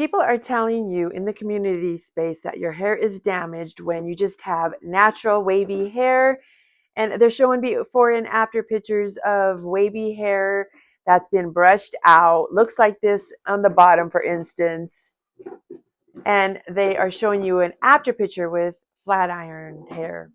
People are telling you in the community space that your hair is damaged when you just have natural wavy hair. And they're showing before and after pictures of wavy hair that's been brushed out. Looks like this on the bottom, for instance. And they are showing you an after picture with flat iron hair.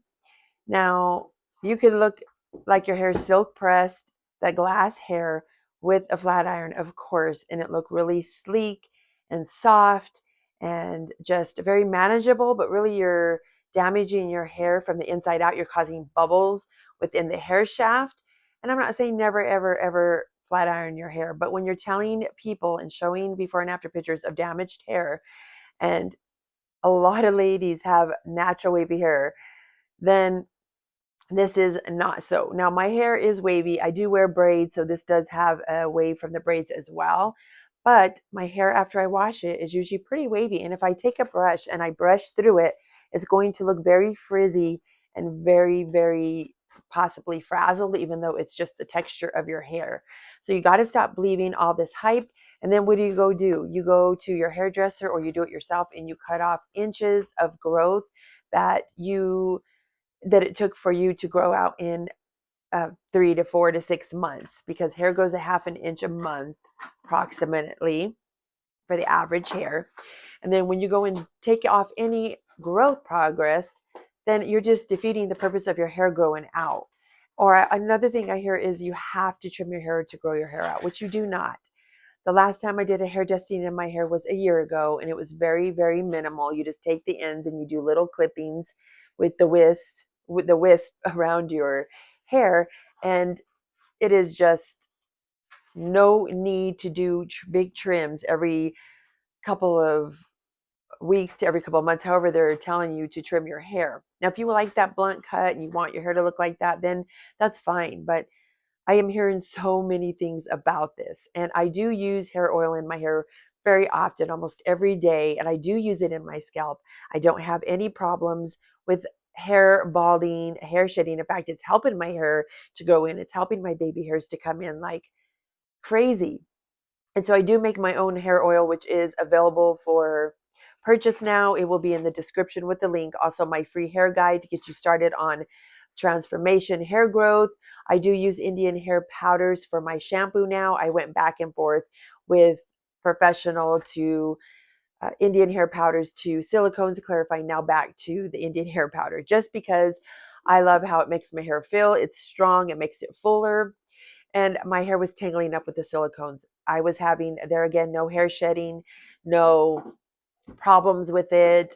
Now, you could look like your hair is silk pressed, that glass hair with a flat iron, of course, and it look really sleek and soft and just very manageable, but really you're damaging your hair from the inside out. You're causing bubbles within the hair shaft. And I'm not saying never, ever, ever flat iron your hair, but when you're telling people and showing before and after pictures of damaged hair, and a lot of ladies have natural wavy hair, then this is not so. Now, my hair is wavy. I do wear braids, so this does have a wave from the braids as well. But my hair after I wash it is usually pretty wavy. And if I take a brush and I brush through it, it's going to look very frizzy and very, very possibly frazzled, even though it's just the texture of your hair. So you got to stop believing all this hype. And then what do? You go to your hairdresser or you do it yourself and you cut off inches of growth that it took for you to grow out in 3 to 4 to 6 months, because hair grows a half an inch a month approximately for the average hair. And then when you go and take off any growth progress, then you're just defeating the purpose of your hair growing out. Or another thing I hear is you have to trim your hair to grow your hair out, which you do not. The last time I did a hair dusting in my hair was a year ago, and it was very, very minimal. You just take the ends and you do little clippings with the wisp around your hair, and it is just no need to do big trims every couple of weeks to every couple of months, however they're telling you to trim your hair. Now, if you like that blunt cut and you want your hair to look like that, then that's fine. But I am hearing so many things about this. And I do use hair oil in my hair very often, almost every day. And I do use it in my scalp. I don't have any problems with hair balding, hair shedding. In fact, it's helping my hair to go in. It's helping my baby hairs to come in like crazy. And so I do make my own hair oil, which is available for purchase now. It will be in the description with the link. Also, my free hair guide to get you started on transformation hair growth. I do use Indian hair powders for my shampoo now. I went back and forth with professional to Indian hair powders to silicones, clarifying now back to the Indian hair powder, just because I love how it makes my hair feel. It's strong, it makes it fuller, and my hair was tangling up with the silicones. I was having, there again, no hair shedding, no problems with it,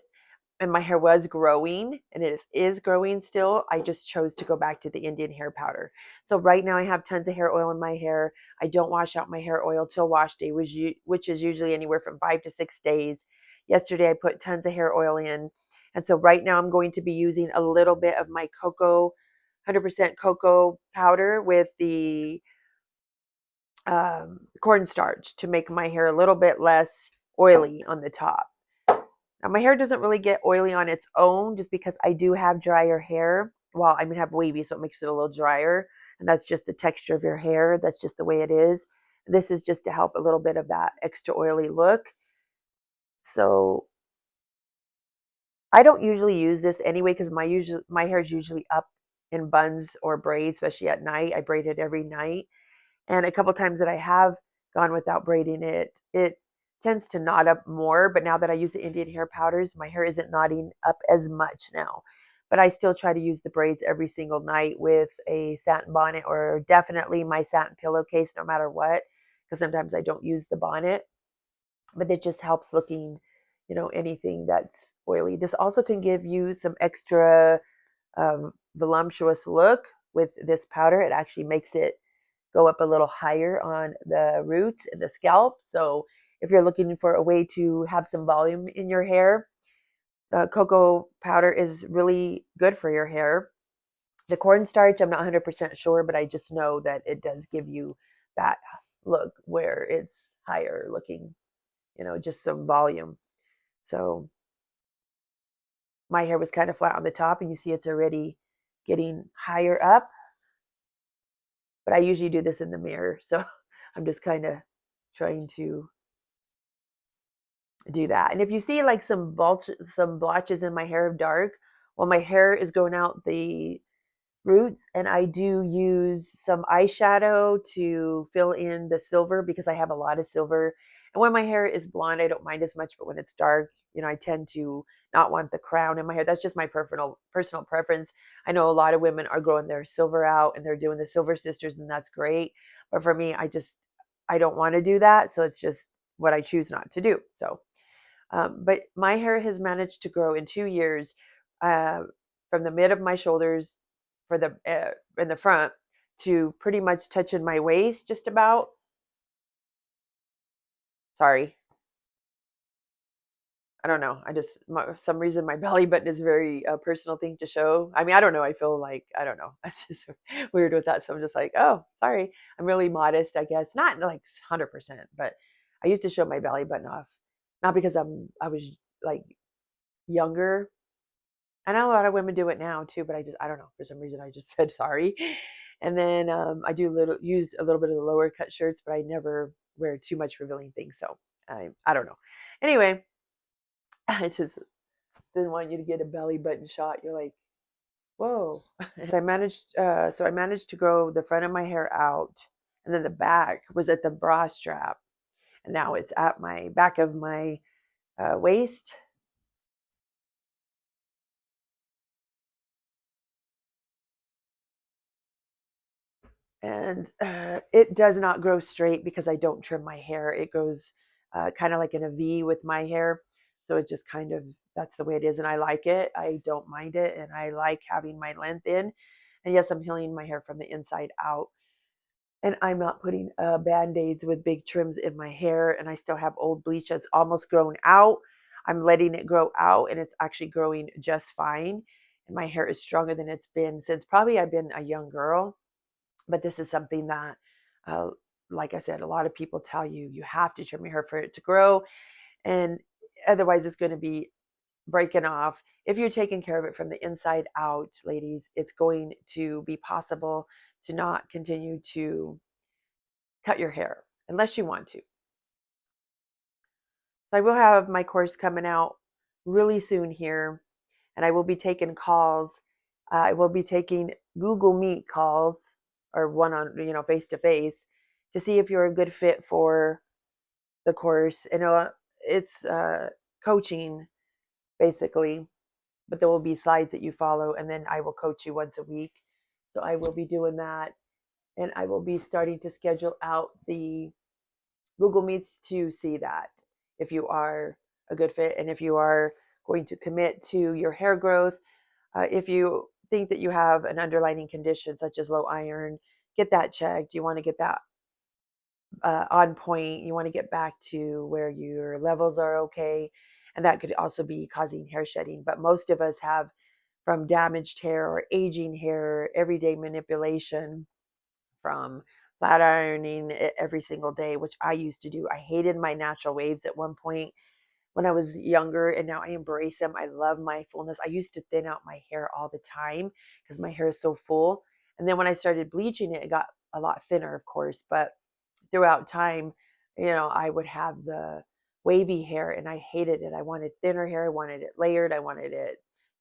and my hair was growing, and it is growing still. I just chose to go back to the Indian hair powder. So right now I have tons of hair oil in my hair. I don't wash out my hair oil till wash day, which is usually anywhere from 5 to 6 days. Yesterday I put tons of hair oil in. And so right now I'm going to be using a little bit of my cocoa, 100% cocoa powder with the cornstarch to make my hair a little bit less oily on the top. Now, my hair doesn't really get oily on its own just because I do have drier hair. Well, I mean, have wavy, so it makes it a little drier. And that's just the texture of your hair. That's just the way it is. This is just to help a little bit of that extra oily look. So I don't usually use this anyway because my hair is usually up in buns or braids, especially at night. I braid it every night. And a couple times that I have gone without braiding it, it tends to knot up more. But now that I use the Indian hair powders, my hair isn't knotting up as much now. But I still try to use the braids every single night with a satin bonnet, or definitely my satin pillowcase no matter what, because sometimes I don't use the bonnet. But it just helps looking, anything that's oily. This also can give you some extra voluptuous look with this powder. It actually makes it go up a little higher on the roots and the scalp. So if you're looking for a way to have some volume in your hair, cocoa powder is really good for your hair. The cornstarch, I'm not 100% sure, but I just know that it does give you that look where it's higher looking, just some volume. So my hair was kind of flat on the top, and you see it's already getting higher up. But I usually do this in the mirror, so I'm just kind of trying to do that. And if you see like some blotches in my hair of dark, well, my hair is going out the roots, and I do use some eyeshadow to fill in the silver because I have a lot of silver. And when my hair is blonde, I don't mind as much, but when it's dark, I tend to not want the crown in my hair. That's just my personal preference. I know a lot of women are growing their silver out and they're doing the silver sisters, and that's great. But for me, I don't want to do that, so it's just what I choose not to do. So but my hair has managed to grow in 2 years, uh, from the mid of my shoulders for the in the front to pretty much touching my waist, just about. Sorry, I don't know. Some reason my belly button is a very personal thing to show. I mean, I don't know. I feel like I don't know. It's just weird with that. So I'm just like, oh, sorry. I'm really modest, I guess. Not like 100%, but I used to show my belly button off, not because I was like younger. I know a lot of women do it now too, but I don't know. For some reason, I just said sorry. And then I do use a little bit of the lower cut shirts, but I never wear too much revealing things. So I don't know. Anyway, I just didn't want you to get a belly button shot. You're like, whoa. So I managed to grow the front of my hair out, and then the back was at the bra strap, and now it's at my back of my waist. And it does not grow straight because I don't trim my hair. It goes kind of like in a V with my hair. So it just kind of, that's the way it is. And I like it. I don't mind it. And I like having my length in. And yes, I'm healing my hair from the inside out. And I'm not putting band-aids with big trims in my hair. And I still have old bleach that's almost grown out. I'm letting it grow out, and it's actually growing just fine. And my hair is stronger than it's been since probably I've been a young girl. But this is something that, uh, like I said, a lot of people tell you have to trim your hair for it to grow, and otherwise it's going to be breaking off. If you're taking care of it from the inside out, ladies, it's going to be possible to not continue to cut your hair unless you want to. So I will have my course coming out really soon here, and I will be taking calls. I will be taking Google Meet calls, or one on, face to face, to see if you're a good fit for the course. And it's coaching basically, but there will be slides that you follow, and then I will coach you once a week. So I will be doing that, and I will be starting to schedule out the Google Meets to see that if you are a good fit and if you are going to commit to your hair growth. If you think that you have an underlying condition such as low iron, get that checked. You want to get that on point. You want to get back to where your levels are okay. And that could also be causing hair shedding. But most of us have, from damaged hair or aging hair, everyday manipulation, from flat ironing every single day, which I used to do. I hated my natural waves at one point when I was younger, and now I embrace them. I love my fullness. I used to thin out my hair all the time because my hair is so full. And then when I started bleaching it, it got a lot thinner, of course. But throughout time, I would have the wavy hair, and I hated it. I wanted thinner hair. I wanted it layered. I wanted it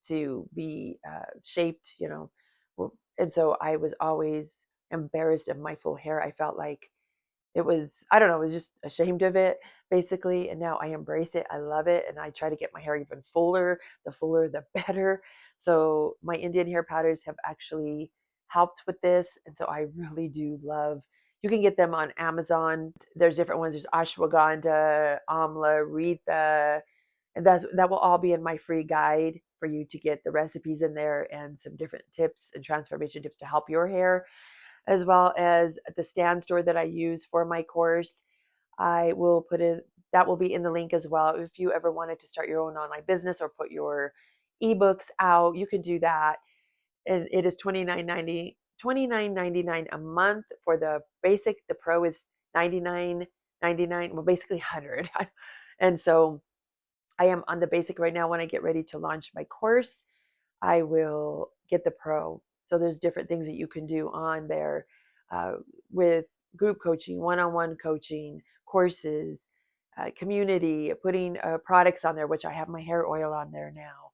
to be shaped, And so I was always embarrassed of my full hair. I felt like it was, I don't know, I was just ashamed of it basically. And now I embrace it. I love it. And I try to get my hair even fuller. The fuller, the better. So my Indian hair powders have actually helped with this. And so I really do love, you can get them on Amazon. There's different ones. There's ashwagandha, amla, retha, and that will all be in my free guide for you to get the recipes in there and some different tips and transformation tips to help your hair, as well as the stand store that I use for my course. I will put it, that will be in the link as well. If you ever wanted to start your own online business or put your ebooks out, you can do that. And it is $29.99 a month for the basic. The pro is $99.99. Well, basically 100. And so I am on the basic right now. When I get ready to launch my course, I will get the pro. So there's different things that you can do on there, with group coaching, one-on-one coaching, courses, community, putting products on there, which I have my hair oil on there now.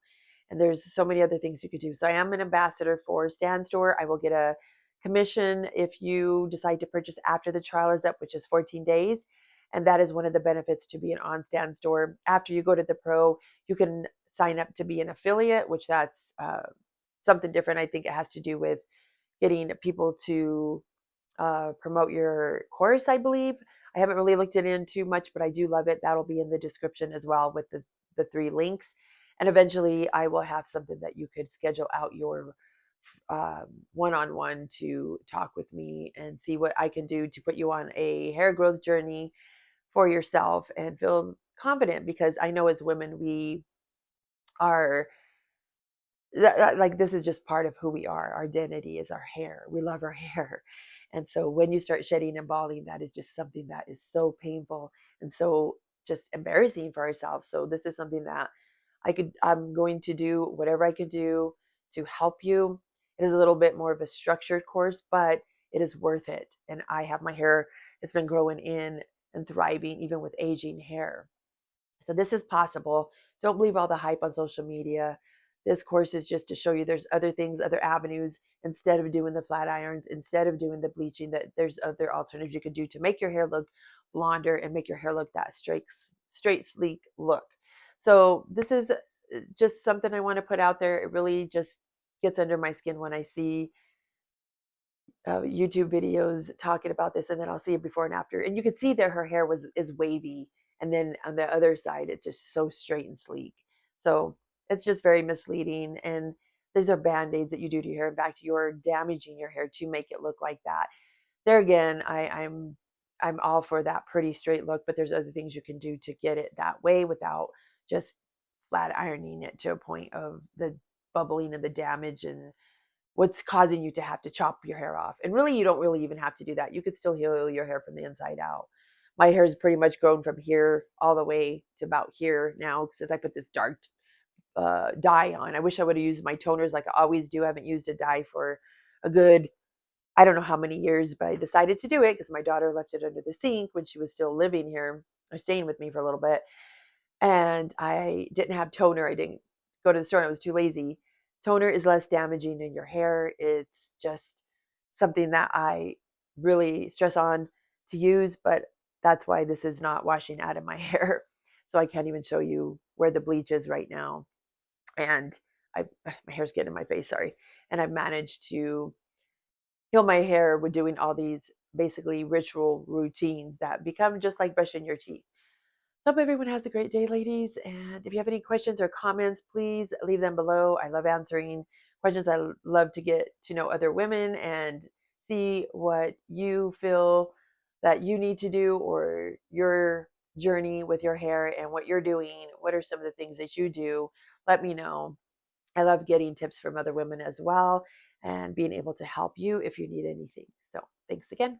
And there's so many other things you could do. So I am an ambassador for Stand Store. I will get a commission if you decide to purchase after the trial is up, which is 14 days. And that is one of the benefits to be an on Stand Store. After you go to the pro, you can sign up to be an affiliate, which that's something different. I think it has to do with getting people to promote your course, I believe. I haven't really looked it in too much, but I do love it. That'll be in the description as well with the 3 links. And eventually I will have something that you could schedule out your one-on-one to talk with me and see what I can do to put you on a hair growth journey for yourself and feel confident, because I know as women, we are like, this is just part of who we are. Our identity is our hair. We love our hair. And so when you start shedding and balding, that is just something that is so painful and so just embarrassing for ourselves. So this is something that I'm going to do whatever I can do to help you. It is a little bit more of a structured course, but it is worth it. And I have my hair, it's been growing in and thriving even with aging hair. So this is possible. Don't believe all the hype on social media. This course is just to show you there's other things, other avenues, instead of doing the flat irons, instead of doing the bleaching, that there's other alternatives you can do to make your hair look blonder and make your hair look that straight, sleek look. So this is just something I want to put out there. It really just gets under my skin when I see YouTube videos talking about this, and then I'll see it before and after, and you can see that her hair is wavy, and then on the other side it's just so straight and sleek. So it's just very misleading, and these are band-aids that you do to your hair. In fact, you're damaging your hair to make it look like that. There again, I'm all for that pretty straight look, but there's other things you can do to get it that way without just flat ironing it to a point of the bubbling and the damage and what's causing you to have to chop your hair off. And really, you don't really even have to do that. You could still heal your hair from the inside out. My hair is pretty much grown from here all the way to about here now, since I put this dark dye on. I wish I would have used my toners like I always do. I haven't used a dye for a good, I don't know how many years, but I decided to do it because my daughter left it under the sink when she was still living here or staying with me for a little bit. And I didn't have toner. I didn't go to the store. I was too lazy. Toner is less damaging in your hair. It's just something that I really stress on to use, but that's why this is not washing out of my hair. So I can't even show you where the bleach is right now. And my hair's getting in my face, sorry. And I've managed to heal my hair with doing all these basically ritual routines that become just like brushing your teeth. So hope everyone has a great day, ladies. And if you have any questions or comments, please leave them below. I love answering questions. I love to get to know other women and see what you feel that you need to do, or your journey with your hair and what you're doing. What are some of the things that you do? Let me know. I love getting tips from other women as well and being able to help you if you need anything. So thanks again.